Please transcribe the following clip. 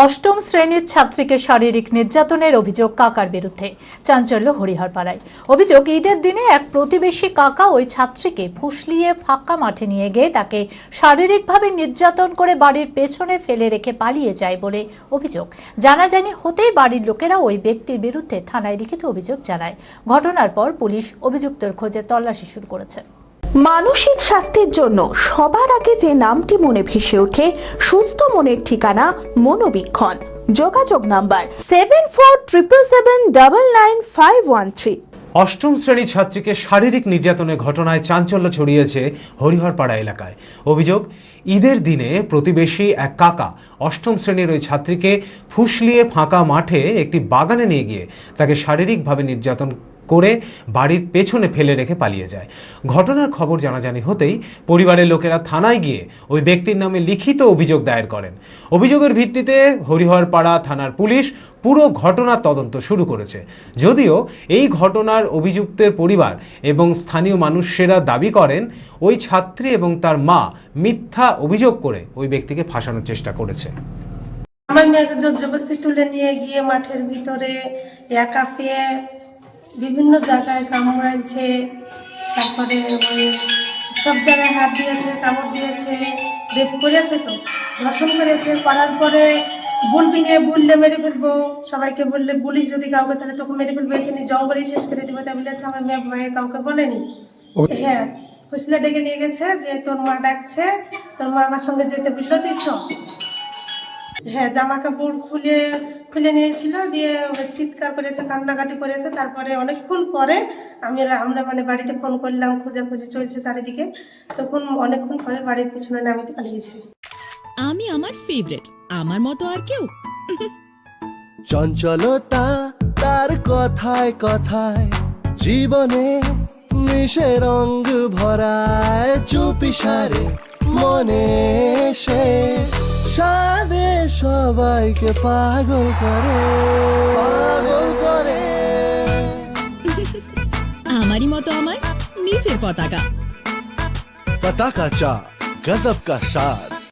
অষ্টম শ্রেণীর ছাত্রীকে শারীরিক নির্যাতনের অভিযোগ কাকার বিরুদ্ধে। চাঞ্চল্য হরিহরপাড়ায়। অভিযোগ, ঈদের দিনে এক প্রতিবেশী কাকা ওই ছাত্রীকে ফুসলিয়ে ফাঁকা মাঠে নিয়ে গিয়ে তাকে শারীরিকভাবে নির্যাতন করে বাড়ির পেছনে ফেলে রেখে পালিয়ে যায় বলে অভিযোগ। জানাজানি হতেই বাড়ির লোকেরা ওই ব্যক্তির বিরুদ্ধে থানায় লিখিত অভিযোগ জানায়। ঘটনার পর পুলিশ অভিযুক্তের খোঁজে তল্লাশি শুরু করেছে। মানসিক স্বাস্থ্যের জন্য সবার আগে যে নামটি মনে ভেসে ওঠে, সুস্থ মনের ঠিকানা মনোবীক্ষণ। যোগাযোগ নাম্বার 7477799513। অষ্টম শ্রেণীর ছাত্রীকে শারীরিক নির্যাতনের ঘটনায় চাঞ্চল্য ছড়িয়েছে হরিহরপাড়া এলাকায়। অভিযোগ, ঈদের দিনে প্রতিবেশী এক কাকা অষ্টম শ্রেণীর ওই ছাত্রীকে ফুসলিয়ে ফাঁকা মাঠে একটি বাগানে নিয়ে গিয়ে তাকে শারীরিকভাবে নির্যাতন করে বাড়ির পেছনে ফেলে রেখে পালিয়ে যায়। ঘটনার খবর জানাজানি হতেই পরিবারের লোকেরা থানায় গিয়ে ওই ব্যক্তির নামে লিখিত অভিযোগ দায়ের করেন। অভিযোগের ভিত্তিতে হরিহরপাড়া থানার পুলিশ পুরো ঘটনার তদন্ত শুরু করেছে। যদিও এই ঘটনার অভিযুক্তের পরিবার এবং স্থানীয় মানুষেরা দাবি করেন ওই ছাত্রী এবং তার মা মিথ্যা অভিযোগ করে ওই ব্যক্তিকে ফাঁসানোর চেষ্টা করেছে। আমার মেয়েকে জোর জবরদস্তি তুলে নিয়ে গিয়ে মাঠের ভিতরে একা পেয়ে বিভিন্ন জায়গায় কামড়াইছে, তারপরে ওই সব জায়গায় হাত দিয়েছে, কামড় দিয়েছে, রেপ করেছে, তো ধর্ষণ করেছে। করার পরে বলবি নিয়ে বললে মেরে ফেলবো, সবাইকে বললে পুলিশ যদি কাউকে তাহলে তোকে মেরে ফেলবো, এখানে জঙ্গলই শেষ করে দেবো। তাই বলেছে। আমার মেয়ে ভয়ে কাউকে বলেনি। হ্যাঁ, হুসলে ডেকে নিয়ে গেছে যে তোর মা ডাকছে, তোর মা আমার সঙ্গে যেতে বুঝলো দিচ্ছ। হ্যাঁ, জামা কাপড় খুলে নিয়েছিল, দিয়ে চিৎকার করেছে, কান্নাকাটি করেছে। তারপরে অনেকক্ষণ পরে আমরা বাড়িতে ফোন করলাম, খোঁজাখুঁজি চলছে চারিদিকে। তখন অনেকক্ষণ পরে বাড়ির পিছনে নামিতে পালিয়েছে। আমি আমার ফেভারিট, আমার মতো আর কেউ। চঞ্চলতা তার কথায় কথায় জীবনে মিশে রঙ ভরায়, চুপি সারে মনে সে সাদে সবাইকে পাগল করে। আমারই মতো আমার নিচের পতাকা। पता का चा गजब का शाद।